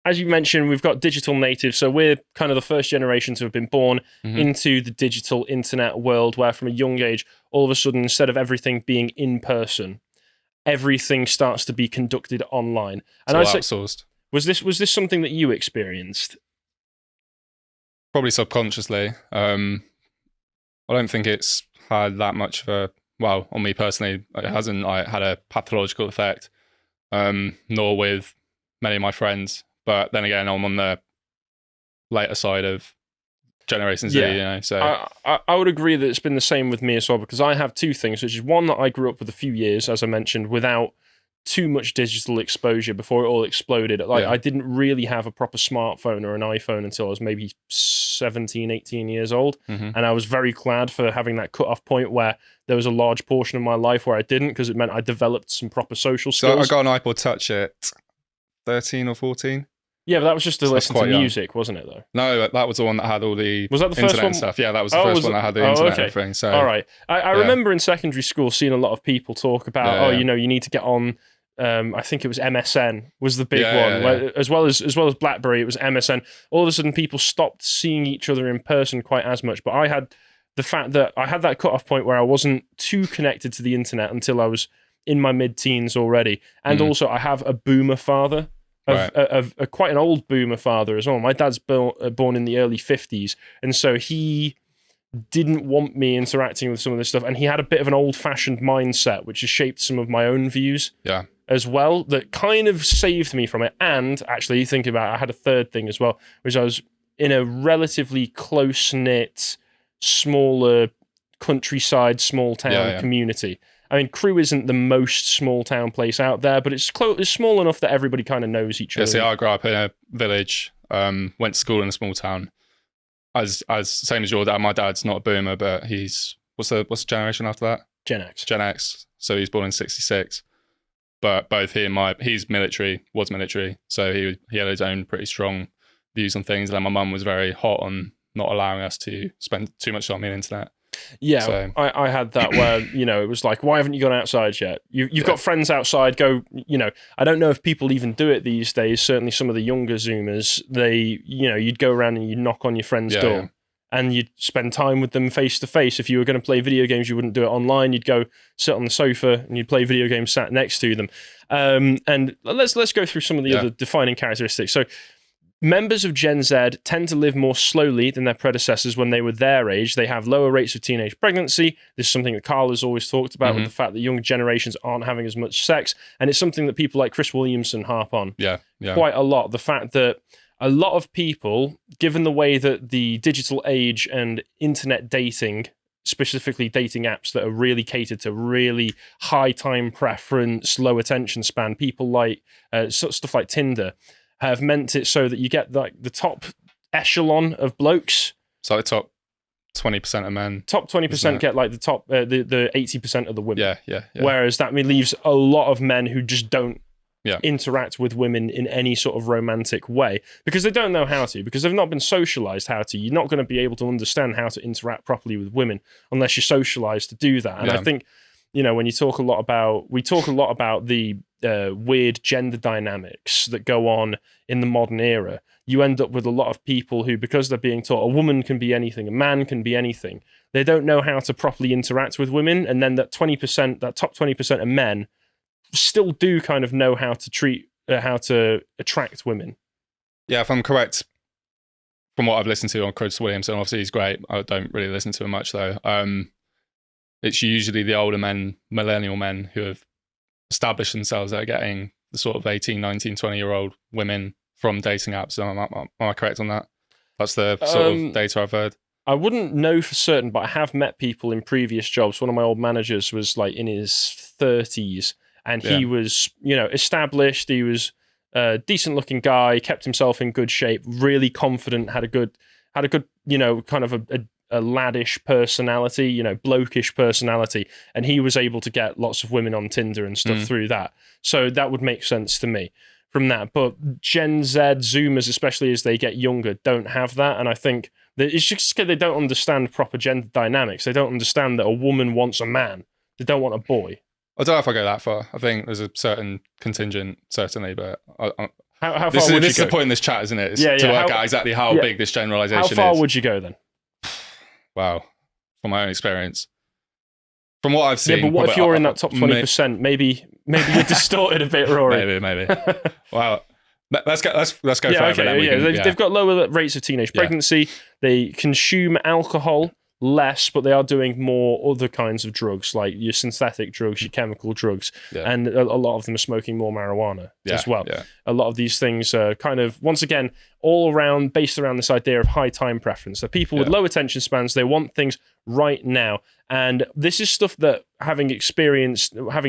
as you mentioned, we've got digital natives, so we're kind of the first generation to have been born into the digital internet world, where from a young age, all of a sudden, instead of everything being in person, everything starts to be conducted online. And it's all outsourced. Was this something that you experienced? Probably subconsciously. I don't think it's had that much of a, well, on me personally, it hasn't had a pathological effect, nor with many of my friends. But then again, I'm on the later side of Generation Z, you know. So I would agree that it's been the same with me as well, because I have two things, which is one, that I grew up with a few years, as I mentioned, without too much digital exposure before it all exploded. Like, I didn't really have a proper smartphone or an iPhone until I was maybe 17, 18 years old. And I was very glad for having that cut-off point where there was a large portion of my life where I didn't, because it meant I developed some proper social skills. So I got an iPod Touch at 13 or 14. Yeah, but that was just to listen to music, wasn't it, though? No, that was the one that had all the was that the first internet one? And stuff. Yeah, that was the first one that had the internet and everything. So, all right. I remember in secondary school seeing a lot of people talk about, you know, you need to get on. I think it was MSN was the big one. Where, as well as BlackBerry, it was MSN. All of a sudden, people stopped seeing each other in person quite as much. But I had the fact that I had that cut-off point where I wasn't too connected to the internet until I was in my mid-teens already. And also, I have a boomer father. Of quite an old boomer father as well. My dad's born in the early 50s, and so he didn't want me interacting with some of this stuff, and he had a bit of an old-fashioned mindset, which has shaped some of my own views as well, that kind of saved me from it. And actually, thinking about it, I had a third thing as well, which I was in a relatively close-knit, smaller countryside, small-town community. I mean, Crewe isn't the most small-town place out there, but it's small enough that everybody kind of knows each other. See, I grew up in a village, went to school in a small town. As same as your dad, my dad's not a boomer, but he's, what's the generation after that? Gen X. Gen X. So he's born in 66. But both he and he's military, was military, so he had his own pretty strong views on things. And then my mum was very hot on not allowing us to spend too much time on the internet. Yeah, so. I had that where, you know, it was like, why haven't you gone outside yet? You've got friends outside, go, you know, I don't know if people even do it these days. Certainly some of the younger Zoomers, you'd go around and you'd knock on your friend's door and you'd spend time with them face to face. If you were going to play video games, you wouldn't do it online. You'd go sit on the sofa and you'd play video games sat next to them. And let's go through some of the other defining characteristics. So, members of Gen Z tend to live more slowly than their predecessors when they were their age. They have lower rates of teenage pregnancy. This is something that Carl has always talked about, with the fact that younger generations aren't having as much sex. And it's something that people like Chris Williamson harp on quite a lot. The fact that a lot of people, given the way that the digital age and internet dating, specifically dating apps that are really catered to really high time preference, low attention span, people like stuff like Tinder, have meant it so that you get like the top echelon of blokes. So the top 20% of men. Top 20% get like the top, the 80% of the women. Yeah. Whereas that leaves a lot of men who just don't interact with women in any sort of romantic way, because they don't know how to, because they've not been socialized how to. You're not going to be able to understand how to interact properly with women unless you're socialized to do that. And I think, you know, when we talk a lot about the weird gender dynamics that go on in the modern era, you end up with a lot of people who, because they're being taught a woman can be anything, a man can be anything, they don't know how to properly interact with women. And then that top 20% of men still do kind of know how to attract women. Yeah, if I'm correct, from what I've listened to on Chris Williamson, obviously he's great. I don't really listen to him much though. It's usually the older men, millennial men, who have established themselves that are getting the sort of 18, 19, 20-year-old women from dating apps. Am I correct on that? That's the sort of data I've heard. I wouldn't know for certain, but I have met people in previous jobs. One of my old managers was like in his 30s, and he was, you know, established. He was a decent-looking guy, kept himself in good shape, really confident, had a good, you know, kind of a laddish personality, you know, blokish personality, and he was able to get lots of women on Tinder and stuff through that. So that would make sense to me from that. But Gen Z, Zoomers, especially as they get younger, don't have that, and I think that it's just because they don't understand proper gender dynamics. They don't understand that a woman wants a man. They don't want a boy. I don't know if I go that far. I think there's a certain contingent, certainly, but How far This would you is go? the point in this chat, isn't it? It's Yeah, to yeah. work out exactly how big this generalization is. How far would you go then? Wow. From my own experience. From what I've seen. Yeah, but what if you're in that top 20%? Maybe you're distorted a bit, Rory. Maybe. Wow. Let's go Yeah, further. okay, they've got lower rates of teenage pregnancy. They consume alcohol less, but they are doing more other kinds of drugs, like your synthetic drugs, your chemical drugs, and a lot of them are smoking more marijuana as well. Yeah. A lot of these things are kind of, once again, all around, based around this idea of high time preference. So people with low attention spans, they want things right now. And this is stuff that, having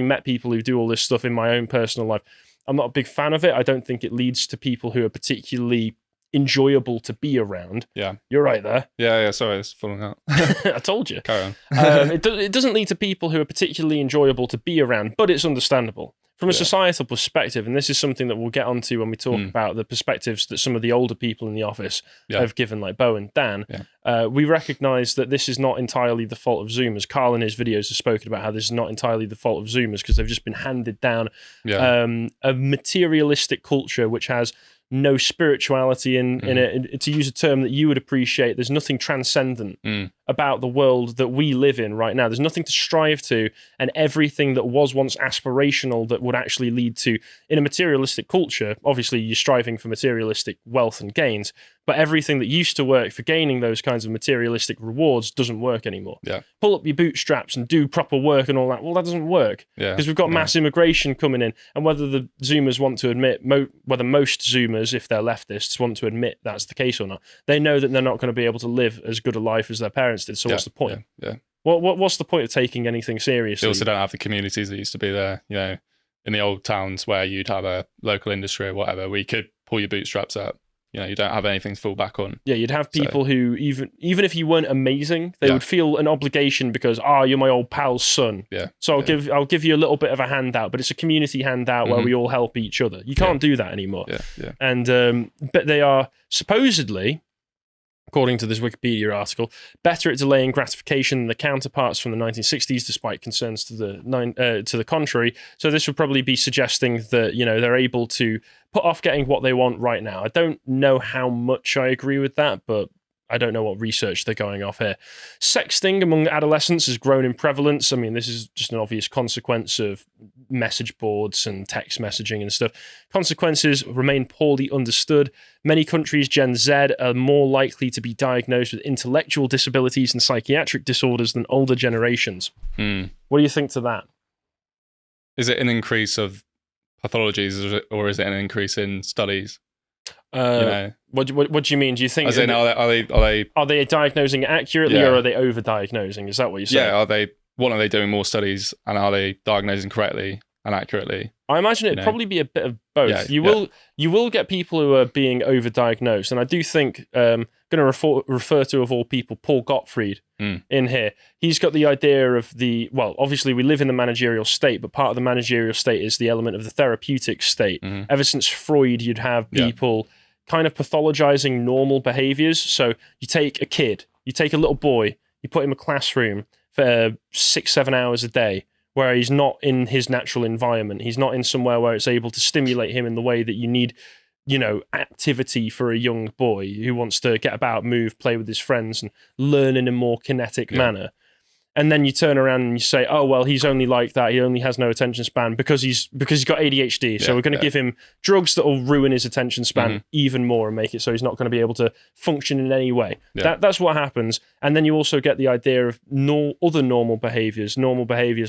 met people who do all this stuff in my own personal life, I'm not a big fan of it. I don't think it leads to people who are particularly enjoyable to be around. Yeah. You're right there. Yeah, sorry, it's falling out. I told you. Carry on. It doesn't lead to people who are particularly enjoyable to be around, but it's understandable. From a societal perspective, and this is something that we'll get onto when we talk about the perspectives that some of the older people in the office have given, like Bo and Dan, we recognise that this is not entirely the fault of Zoomers. Carl in his videos has spoken about how this is not entirely the fault of Zoomers because they've just been handed down a materialistic culture which has no spirituality in it. To use a term that you would appreciate, there's nothing transcendent about the world that we live in right now. There's nothing to strive to, and everything that was once aspirational that would actually lead to, in a materialistic culture, obviously you're striving for materialistic wealth and gains, but everything that used to work for gaining those kinds of materialistic rewards doesn't work anymore. Pull up your bootstraps and do proper work and all that. Well, that doesn't work because we've got mass immigration coming in, and whether the Zoomers want to admit, whether most Zoomers, if they're leftists, want to admit that's the case or not, they know that they're not going to be able to live as good a life as their parents did. So what's the point? What's the point of taking anything seriously? They also don't have the communities that used to be there, in the old towns where you'd have a local industry or whatever, where you could pull your bootstraps up. You don't have anything to fall back on. Yeah, you'd have people who, even if you weren't amazing, they would feel an obligation because, you're my old pal's son. So I'll give you a little bit of a handout, but it's a community handout where we all help each other. You can't do that anymore. And but they are supposedly, according to this Wikipedia article, better at delaying gratification than the counterparts from the 1960s, despite concerns to the contrary. So this would probably be suggesting that they're able to put off getting what they want right now. I don't know how much I agree with that, but I don't know what research they're going off here. Sexting among adolescents has grown in prevalence. I mean, this is just an obvious consequence of message boards and text messaging and stuff. Consequences remain poorly understood. Many countries, Gen Z, are more likely to be diagnosed with intellectual disabilities and psychiatric disorders than older generations. What do you think to that? Is it an increase of pathologies or is it an increase in studies? What do you mean? Do you think? As in, are they diagnosing it accurately or are they over-diagnosing? Is that what you're saying? Yeah. Are they doing more studies and are they diagnosing correctly and accurately? I imagine it'd probably be a bit of both. You will get people who are being over-diagnosed, and I do think going to refer to, of all people, Paul Gottfried in here. He's got the idea of obviously we live in the managerial state, but part of the managerial state is the element of the therapeutic state. Ever since Freud, you'd have people kind of pathologizing normal behaviors. So you take a kid, you take a little boy, you put him in a classroom for 6-7 hours a day, where he's not in his natural environment. He's not in somewhere where it's able to stimulate him in the way that you need, activity for a young boy who wants to get about, move, play with his friends and learn in a more kinetic manner. And then you turn around and you say, oh, well, he's only like that. He only has no attention span because he's got ADHD. So we're going to give him drugs that will ruin his attention span even more and make it so he's not going to be able to function in any way. That's what happens. And then you also get the idea of other normal behaviors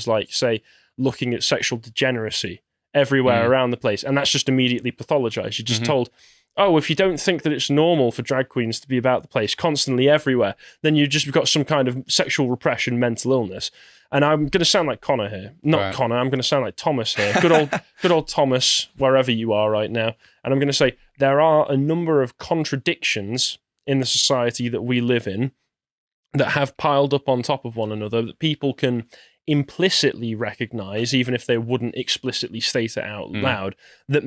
like, say, looking at sexual degeneracy everywhere around the place. And that's just immediately pathologized. You're just told, oh, if you don't think that it's normal for drag queens to be about the place constantly everywhere, then you've just got some kind of sexual repression, mental illness. And I'm going to sound like Connor here. Not Connor, I'm going to sound like Thomas here. Good old Thomas, wherever you are right now. And I'm going to say there are a number of contradictions in the society that we live in that have piled up on top of one another that people can implicitly recognize, even if they wouldn't explicitly state it out loud, that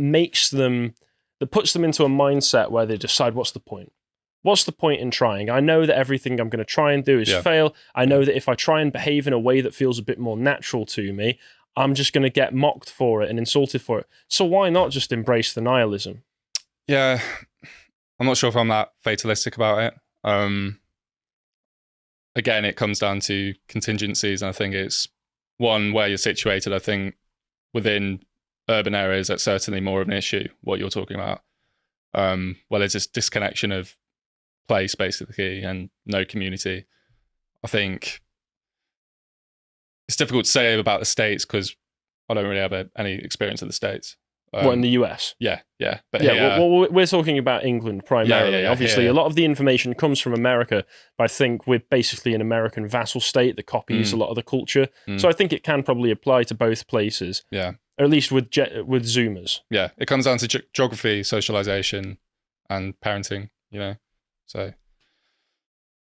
puts them into a mindset where they decide, what's the point? What's the point in trying? I know that everything I'm going to try and do is fail. I know that if I try and behave in a way that feels a bit more natural to me, I'm just going to get mocked for it and insulted for it. So why not just embrace the nihilism? Yeah, I'm not sure if I'm that fatalistic about it. Again, it comes down to contingencies, and I think it's one where you're situated. I think within urban areas, that's certainly more of an issue. What you're talking about, well, there's this disconnection of place basically, and no community. I think it's difficult to say about the States because I don't really have any experience in the States. What, in the US? Yeah. But yeah, well, we're talking about England primarily. Yeah, Obviously, a lot of the information comes from America, but I think we're basically an American vassal state that copies a lot of the culture. So I think it can probably apply to both places. Yeah. Or at least with Zoomers. Yeah, it comes down to geography, socialization, and parenting, So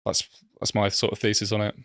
that's my sort of thesis on it.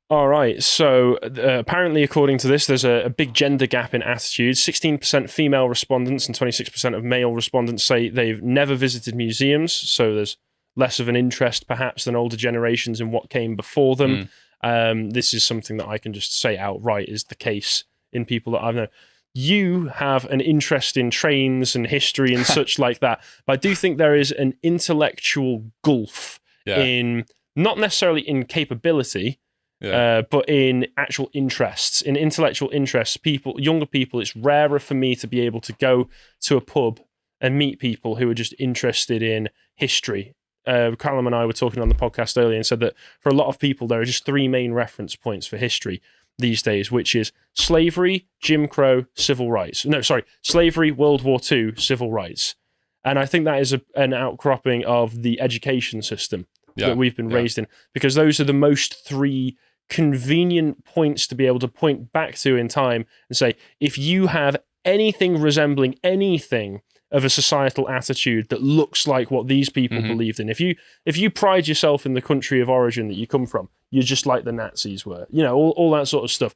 All right, so apparently, according to this, there's a big gender gap in attitudes. 16% female respondents and 26% of male respondents say they've never visited museums, so there's less of an interest, perhaps, than older generations in what came before them. This is something that I can just say outright is the case in people that I've known. You have an interest in trains and history and such like that, but I do think there is an intellectual gulf in, not necessarily in capability, but in actual interests, in intellectual interests. Younger people, it's rarer for me to be able to go to a pub and meet people who are just interested in history. Callum and I were talking on the podcast earlier and said that for a lot of people, there are just three main reference points for history these days, which is slavery, Jim Crow, civil rights. No, sorry, slavery, World War II, civil rights. And I think that is an outcropping of the education system that we've been raised in, because those are the most three convenient points to be able to point back to in time and say, if you have anything resembling anything of a societal attitude that looks like what these people believed in, if you pride yourself in the country of origin that you come from, you're just like the Nazis were, all that sort of stuff.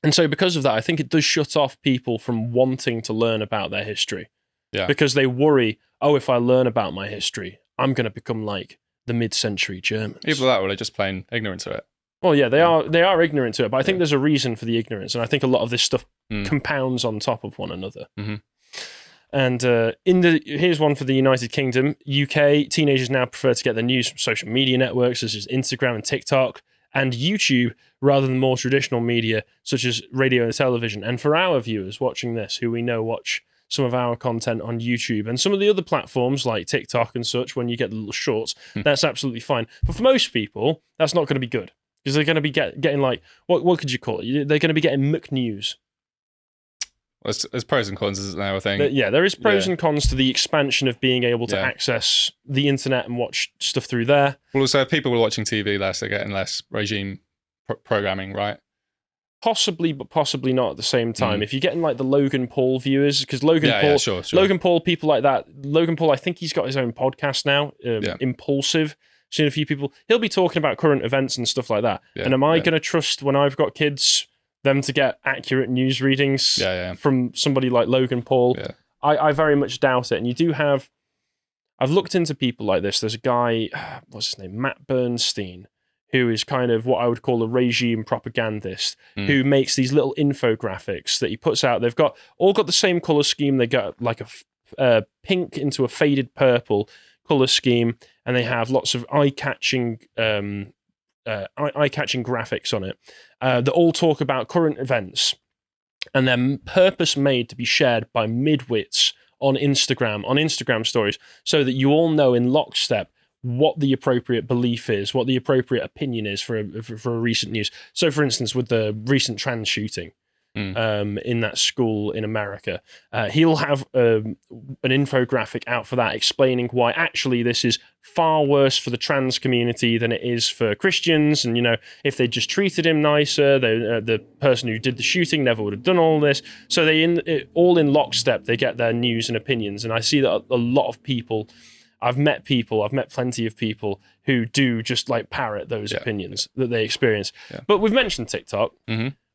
And so because of that, I think it does shut off people from wanting to learn about their history, because they worry, if I learn about my history, I'm going to become like the mid-century Germans. Either that or they're just plain ignorant to it. Well, yeah, they are ignorant to it, but I think there's a reason for the ignorance, and I think a lot of this stuff compounds on top of one another. And here's one for the United Kingdom. UK, teenagers now prefer to get their news from social media networks such as Instagram and TikTok and YouTube rather than more traditional media such as radio and television. And for our viewers watching this, who we know watch some of our content on YouTube and some of the other platforms like TikTok and such, when you get the little shorts, that's absolutely fine. But for most people, that's not going to be good, because they're going to be getting like, what could you call it? They're going to be getting McNews. Well, there's pros and cons, isn't there, I think? There is pros and cons to the expansion of being able to access the internet and watch stuff through there. Well, also, if people are watching TV less, they're getting less regime programming, right? Possibly, but possibly not at the same time. If you're getting like the Logan Paul viewers, because Logan Paul, people like that. Logan Paul, I think he's got his own podcast now, Impulsive. Seen a few people. He'll be talking about current events and stuff like that. And am I going to trust, when I've got kids, them to get accurate news readings from somebody like Logan Paul? I very much doubt it. And you do have, I've looked into people like this. There's a guy, what's his name? Matt Bernstein, who is kind of what I would call a regime propagandist, who makes these little infographics that he puts out. They've all got the same color scheme. They got like a pink into a faded purple color scheme, and they have lots of eye-catching graphics on it that all talk about current events, and they're purpose made to be shared by midwits on Instagram stories, so that you all know in lockstep what the appropriate belief is, what the appropriate opinion is for a recent news. So, for instance, with the recent trans shooting in that school in America, he'll have an infographic out for that, explaining why actually this is far worse for the trans community than it is for Christians. And, if they just treated him nicer, the person who did the shooting never would have done all this. So all in lockstep, they get their news and opinions. And I see that a lot of people, I've met plenty of people who do just like parrot those opinions that they experience. But we've mentioned TikTok.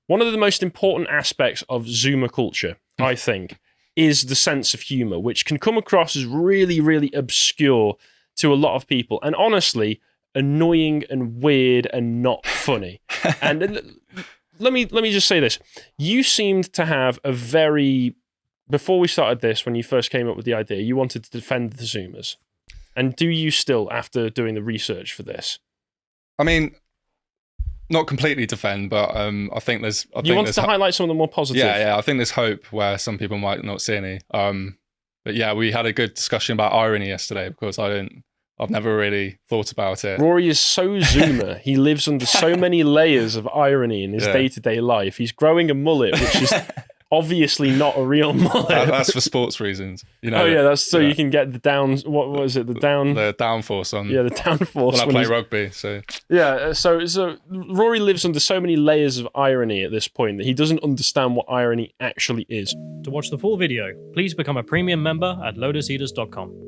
One of the most important aspects of Zoomer culture, I think, is the sense of humor, which can come across as really, really obscure to a lot of people, and honestly, annoying and weird and not funny. And let me just say this. You seemed to have a very before we started this, when you first came up with the idea, you wanted to defend the Zoomers. And do you still, after doing the research for this? I mean, not completely defend, but I think there's... You wanted to highlight some of the more positive. Yeah, I think there's hope where some people might not see any. But yeah, we had a good discussion about irony yesterday because I've never really thought about it. Rory is so Zoomer. He lives under so many layers of irony in his day-to-day life. He's growing a mullet, which is obviously not a real mullet. That's for sports reasons. You know. Oh yeah, that's so you can get the down. What was it? The downforce on. Yeah, the downforce. When I play rugby, so. Yeah, so Rory lives under so many layers of irony at this point that he doesn't understand what irony actually is. To watch the full video, please become a premium member at lotuseaters.com.